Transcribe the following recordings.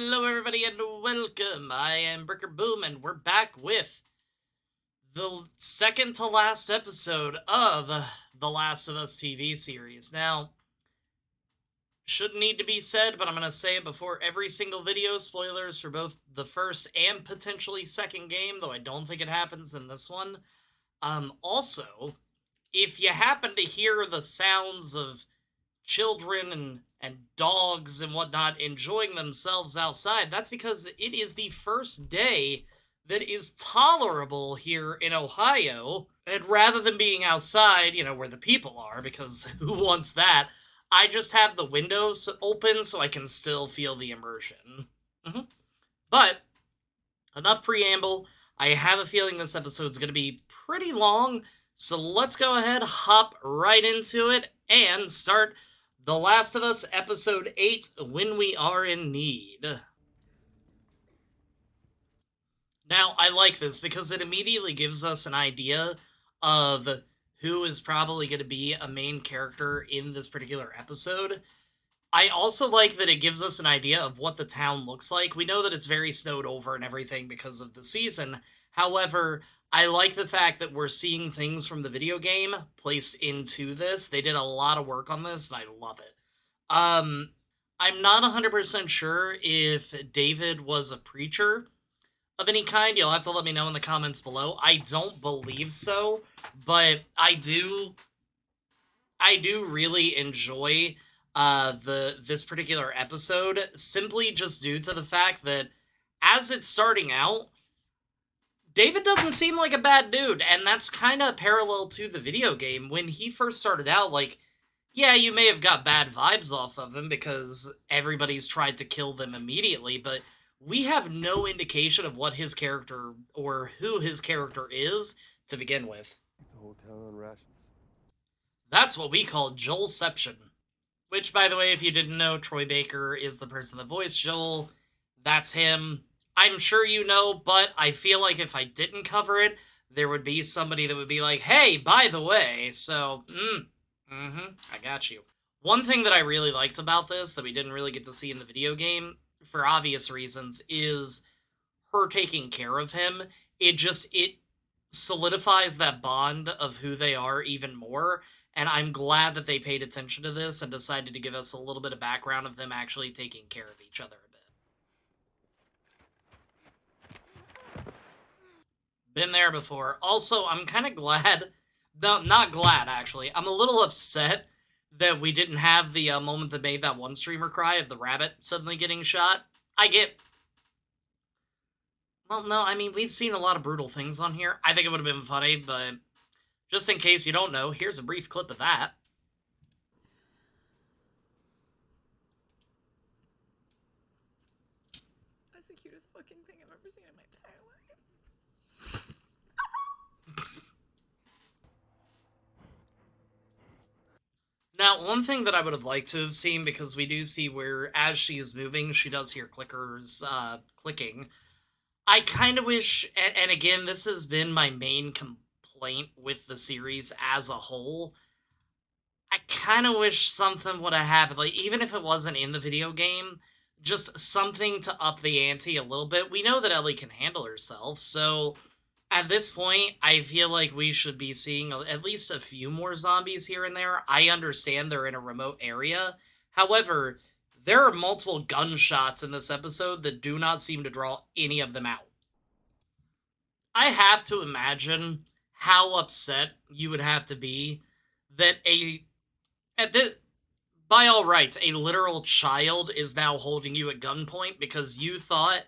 Hello, everybody, and welcome. I am Bricker Boom, and we're back with the second to last episode of The Last of Us TV series. Now, shouldn't need to be said, but I'm going to say it before every single video. Spoilers for both the first and potentially second game, though I don't think it happens in this one. Also, if you happen to hear the sounds of children and dogs and whatnot enjoying themselves outside, that's because it is the first day that is tolerable here in Ohio. And rather than being outside, where the people are, because who wants that, I just have the windows open so I can still feel the immersion. But enough preamble. I have a feeling this episode's going to be pretty long, so let's go ahead, hop right into it, and start The Last of Us Episode 8, When We Are in Need. Now, I like this because it immediately gives us an idea of who is probably going to be a main character in this particular episode. I also like that it gives us an idea of what the town looks like. We know that it's very snowed over and everything because of the season. However, I like the fact that we're seeing things from the video game placed into this. They did a lot of work on this, and I love it. I'm not 100% sure if David was a preacher of any kind. You'll have to let me know in the comments below. I don't believe so, but I do really enjoy this particular episode, simply just due to the fact that as it's starting out, David doesn't seem like a bad dude, and that's kind of parallel to the video game. When he first started out, yeah, you may have got bad vibes off of him because everybody's tried to kill them immediately, but we have no indication of what his character or who his character is to begin with. The whole town on rations. That's what we call Joelception. Which, by the way, if you didn't know, Troy Baker is the person that voiced Joel. That's him. I'm sure you know, but I feel like if I didn't cover it, there would be somebody that would be like, hey, by the way, so, I got you. One thing that I really liked about this that we didn't really get to see in the video game, for obvious reasons, is her taking care of him. It solidifies that bond of who they are even more, and I'm glad that they paid attention to this and decided to give us a little bit of background of them actually taking care of each other a bit. Been there before. Also, I'm kind of glad, no, not glad, actually. I'm a little upset that we didn't have the moment that made that one streamer cry of the rabbit suddenly getting shot. Well, no, I mean, we've seen a lot of brutal things on here. I think it would have been funny, but just in case you don't know, here's a brief clip of that. That's the cutest fucking thing I've ever seen in my entire life. Now, one thing that I would have liked to have seen, because we do see where, as she is moving, she does hear clickers clicking. I kind of wish, and again, this has been my main complaint with the series as a whole, I kind of wish something would have happened, like, even if it wasn't in the video game, just something to up the ante a little bit. We know that Ellie can handle herself, so at this point, I feel like we should be seeing at least a few more zombies here and there. I understand they're in a remote area. However, there are multiple gunshots in this episode that do not seem to draw any of them out. I have to imagine how upset you would have to be that by all rights, a literal child is now holding you at gunpoint because you thought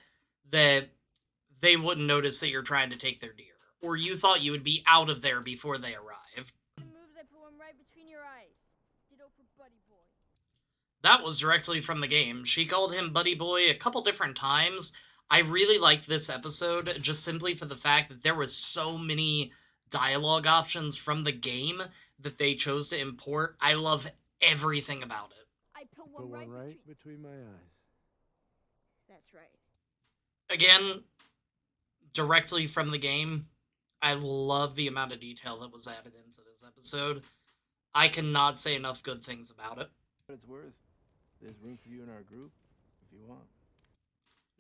that they wouldn't notice that you're trying to take their deer, or you thought you would be out of there before they arrived. The moves, I put one right between your eyes. Ditto for Buddy Boy. That was directly from the game. She called him Buddy Boy a couple different times. I really liked this episode just simply for the fact that there was so many dialogue options from the game that they chose to import. I love everything about it. I put one right between my eyes. That's right. Again, directly from the game. I love the amount of detail that was added into this episode. I cannot say enough good things about it. What it's worth. There's room for you in our group if you want.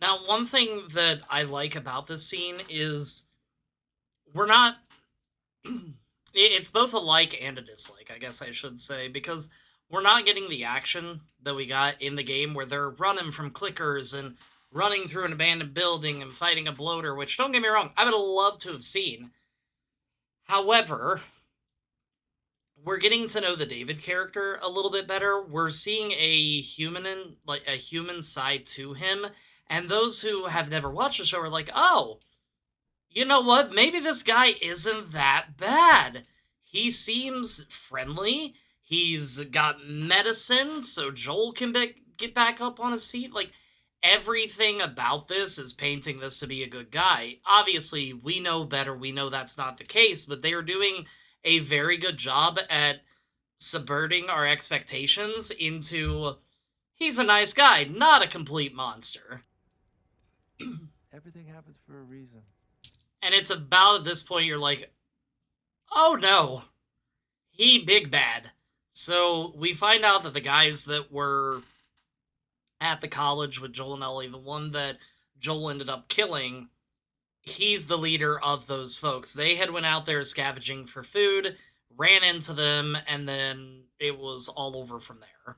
Now, one thing that I like about this scene is we're not. It's both a like and a dislike, I guess I should say, because we're not getting the action that we got in the game where they're running from clickers and running through an abandoned building and fighting a bloater, which, don't get me wrong, I would have loved to have seen. However, we're getting to know the David character a little bit better. We're seeing a human side to him, and those who have never watched the show are like, "Oh, you know what? Maybe this guy isn't that bad. He seems friendly. He's got medicine, so Joel can get back up on his feet." Like, everything about this is painting this to be a good guy. Obviously, we know better. We know that's not the case, but they are doing a very good job at subverting our expectations into he's a nice guy, not a complete monster. Everything happens for a reason. And it's about at this point you're like, oh no, he big bad. So we find out that the guys that were at the college with Joel and Ellie, the one that Joel ended up killing, he's the leader of those folks. They had went out there scavenging for food, ran into them, and then it was all over from there.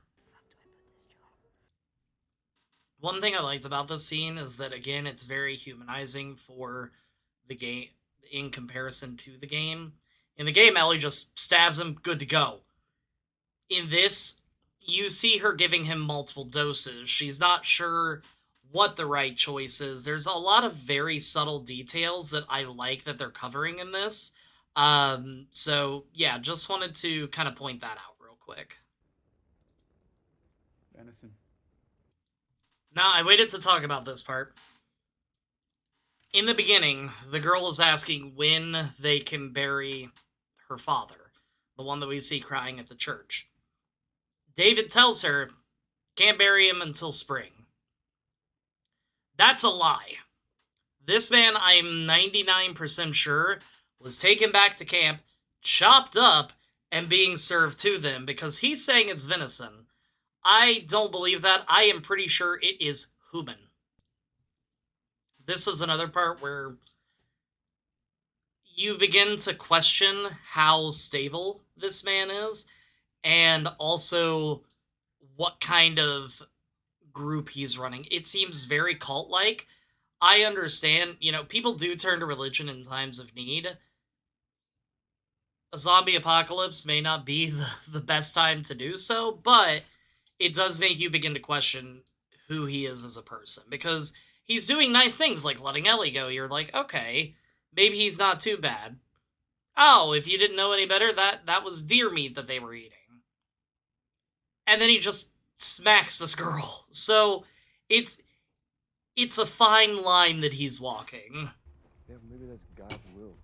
One thing I liked about this scene is that, again, it's very humanizing for the game in comparison to the game. In the game, Ellie just stabs him, good to go. In this, you see her giving him multiple doses. She's not sure what the right choice is. There's a lot of very subtle details that I like that they're covering in this. So, yeah, just wanted to kind of point that out real quick. Venison. Now, I waited to talk about this part. In the beginning, the girl is asking when they can bury her father, the one that we see crying at the church. David tells her, can't bury him until spring. That's a lie. This man, I'm 99% sure, was taken back to camp, chopped up, and being served to them, because he's saying it's venison. I don't believe that. I am pretty sure it is human. This is another part where you begin to question how stable this man is, and also what kind of group he's running. It seems very cult-like. I understand, people do turn to religion in times of need. A zombie apocalypse may not be the best time to do so, but it does make you begin to question who he is as a person, because he's doing nice things like letting Ellie go. You're like, okay, maybe he's not too bad. Oh, if you didn't know any better, that was deer meat that they were eating. And then he just smacks this girl. So it's a fine line that he's walking. Yeah, maybe that's God's will.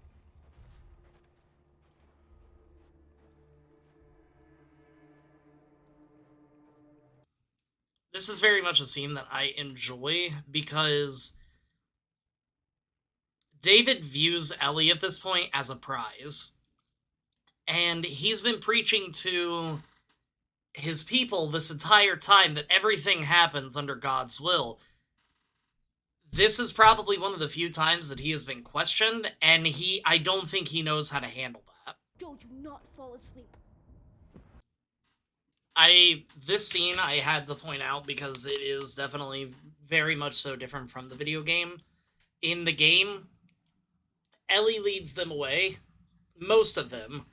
This is very much a scene that I enjoy because David views Ellie at this point as a prize. And he's been preaching to his people this entire time that everything happens under God's will. This is probably one of the few times that he has been questioned, and I don't think he knows how to handle that. Don't do not fall asleep. This scene I had to point out because it is definitely very much so different from the video game. In the game, Ellie leads them away, most of them,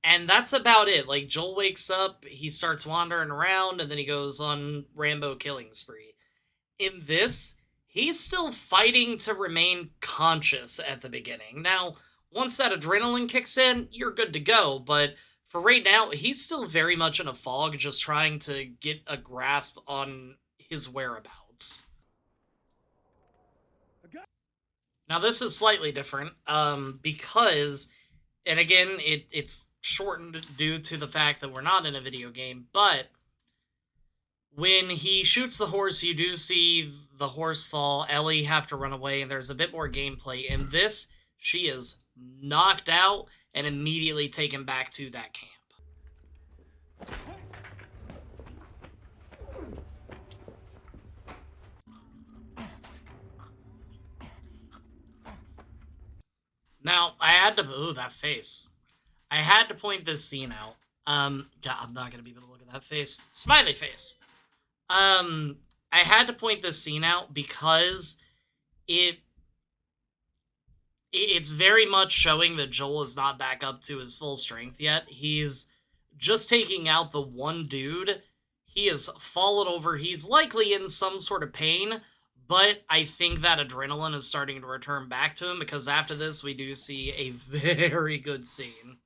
and that's about it. Like, Joel wakes up, he starts wandering around, and then he goes on Rambo killing spree. In this, he's still fighting to remain conscious at the beginning. Now, once that adrenaline kicks in, you're good to go, but for right now, he's still very much in a fog, just trying to get a grasp on his whereabouts. Now, this is slightly different, because, and again, it's shortened due to the fact that we're not in a video game, but when he shoots the horse, you do see the horse fall, Ellie have to run away, and there's a bit more gameplay. In this, she is knocked out and immediately taken back to that camp. Now, I had to... Ooh, that face. I had to point this scene out. God, I'm not going to be able to look at that face. Smiley face. I had to point this scene out because it's very much showing that Joel is not back up to his full strength yet. He's just taking out the one dude. He has fallen over. He's likely in some sort of pain, but I think that adrenaline is starting to return back to him because after this, we do see a very good scene.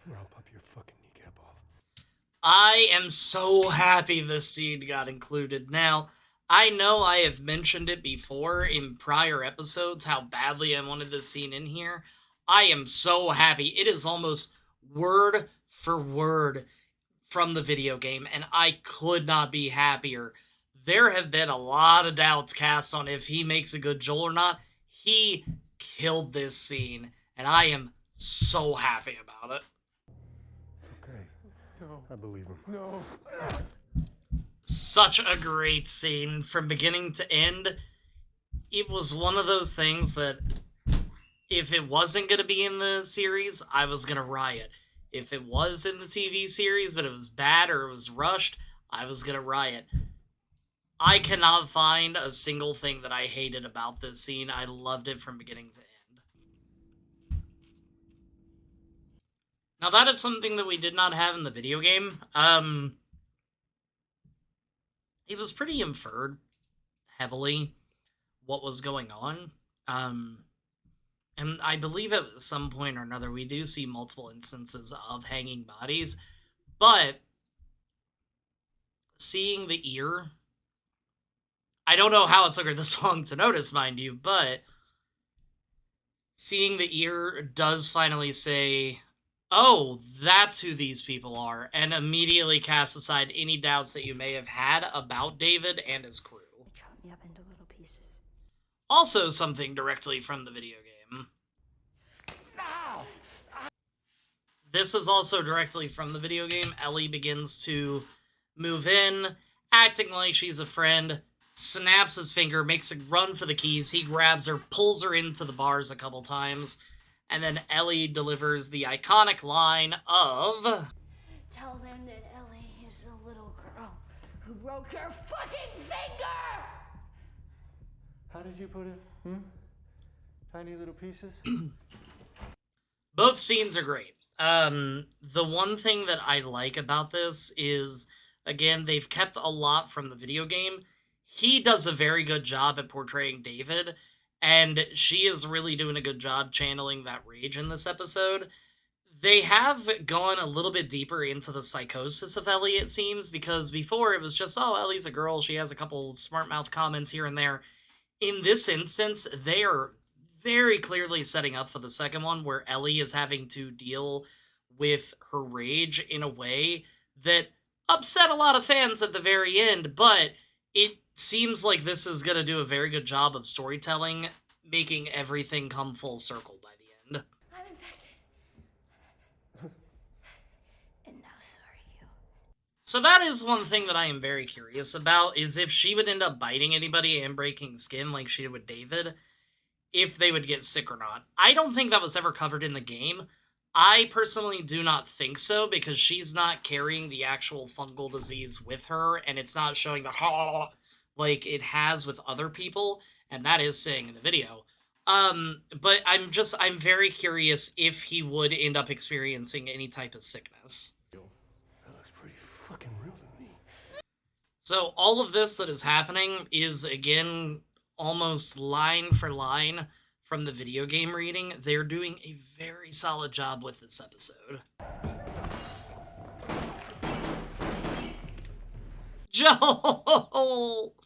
Or I'll pop your fucking kneecap off. I am so happy this scene got included. Now, I know I have mentioned it before in prior episodes how badly I wanted this scene in here. I am so happy. It is almost word for word from the video game, and I could not be happier. There have been a lot of doubts cast on if he makes a good Joel or not. He killed this scene, and I am so happy about it. Okay. No. I believe him. No. Such a great scene from beginning to end. It was one of those things that if it wasn't going to be in the series, I was going to riot. If it was in the TV series, but it was bad or it was rushed, I was going to riot. I cannot find a single thing that I hated about this scene. I loved it from beginning to end. Now that is something that we did not have in the video game. It was pretty inferred heavily what was going on. And I believe at some point or another, we do see multiple instances of hanging bodies. But seeing the ear, I don't know how it took her this long to notice, mind you, but seeing the ear does finally say, oh, that's who these people are, and immediately cast aside any doubts that you may have had about David and his crew. Chop me up into little pieces. Also something directly from the video game. This is also directly from the video game. Ellie begins to move in, acting like she's a friend, snaps his finger, makes a run for the keys. He grabs her, pulls her into the bars a couple times, and then Ellie delivers the iconic line of... Tell them that Ellie is a little girl who broke her fucking finger! How did you put it? Tiny little pieces? Both scenes are great. The one thing that I like about this is, again, they've kept a lot from the video game. He does a very good job at portraying David, and she is really doing a good job channeling that rage in this episode. They have gone a little bit deeper into the psychosis of Ellie, it seems, because before it was just, oh, Ellie's a girl, she has a couple smart mouth comments here and there. In this instance, they are very clearly setting up for the second one, where Ellie is having to deal with her rage in a way that upset a lot of fans at the very end, but it seems like this is going to do a very good job of storytelling, making everything come full circle by the end. I'm infected. And now so are you. So that is one thing that I am very curious about, is if she would end up biting anybody and breaking skin like she did with David, if they would get sick or not. I don't think that was ever covered in the game. I personally do not think so, because she's not carrying the actual fungal disease with her, and it's not showing the like it has with other people, and that is saying in the video. But I'm very curious if he would end up experiencing any type of sickness. That looks pretty fucking real to me. So all of this that is happening is, again, almost line for line from the video game reading. They're doing a very solid job with this episode. Joel!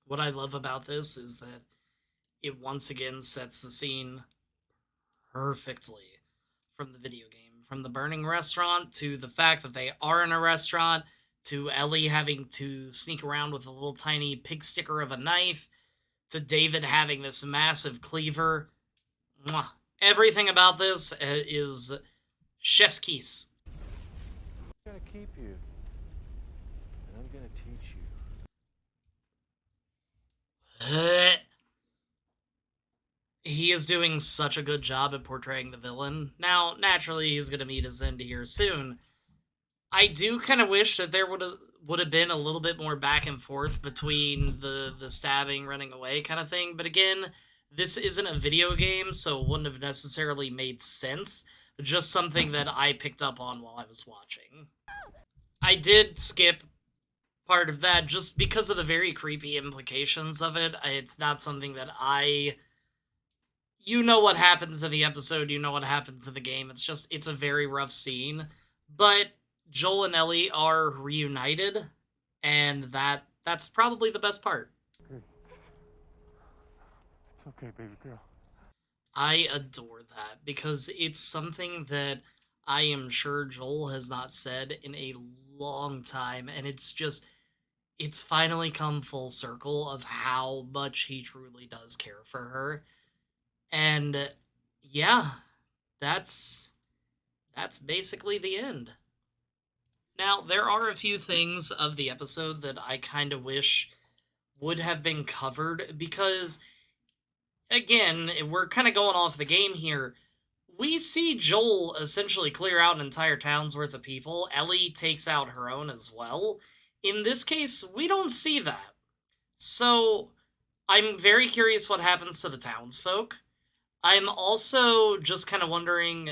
What I love about this is that it once again sets the scene perfectly from the video game. From the burning restaurant, to the fact that they are in a restaurant, to Ellie having to sneak around with a little tiny pig sticker of a knife, to David having this massive cleaver. Mwah. Everything about this is chef's kiss. I'm gonna keep you. And I'm gonna teach you. he is doing such a good job at portraying the villain. Now, naturally, he's going to meet his end here soon. I do kind of wish that there would have been a little bit more back and forth between the stabbing, running away kind of thing. But again, this isn't a video game, so it wouldn't have necessarily made sense. Just something that I picked up on while I was watching. I did skip part of that just because of the very creepy implications of it. It's not something that you know what happens in the episode, you know what happens in the game. It's a very rough scene. But Joel and Ellie are reunited, and that's probably the best part. Good. It's okay, baby girl. I adore that because it's something that I am sure Joel has not said in a long time, and it's finally come full circle of how much he truly does care for her. And yeah, that's basically the end. Now, there are a few things of the episode that I kind of wish would have been covered because, again, we're kind of going off the game here. We see Joel essentially clear out an entire town's worth of people. Ellie takes out her own as well. In this case, we don't see that. So, I'm very curious what happens to the townsfolk. I'm also just kind of wondering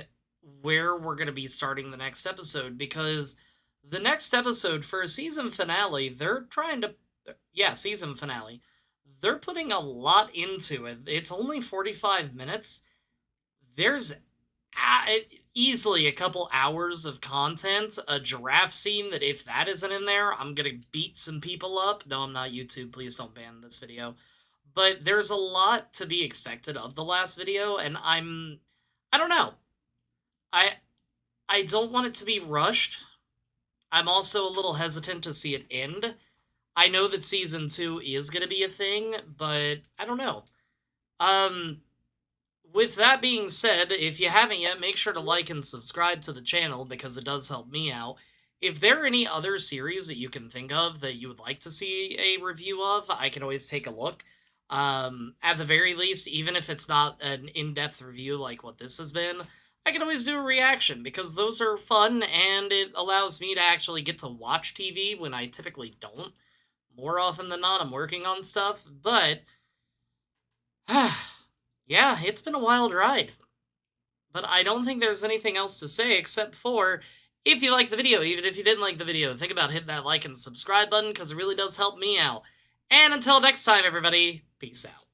where we're going to be starting the next episode, because the next episode for a season finale, season finale, they're putting a lot into it. It's only 45 minutes. There's easily a couple hours of content, a giraffe scene that if that isn't in there, I'm going to beat some people up. No, I'm not YouTube. Please don't ban this video. But there's a lot to be expected of the last video, and I don't know. I don't want it to be rushed. I'm also a little hesitant to see it end. I know that season 2 is going to be a thing, but I don't know. With that being said, if you haven't yet, make sure to like and subscribe to the channel because it does help me out. If there are any other series that you can think of that you would like to see a review of, I can always take a look. At the very least, even if it's not an in-depth review like what this has been, I can always do a reaction because those are fun and it allows me to actually get to watch TV when I typically don't. More often than not, I'm working on stuff, but yeah, it's been a wild ride. But I don't think there's anything else to say except for, if you liked the video, even if you didn't like the video, think about hitting that like and subscribe button because it really does help me out. And until next time, everybody, peace out.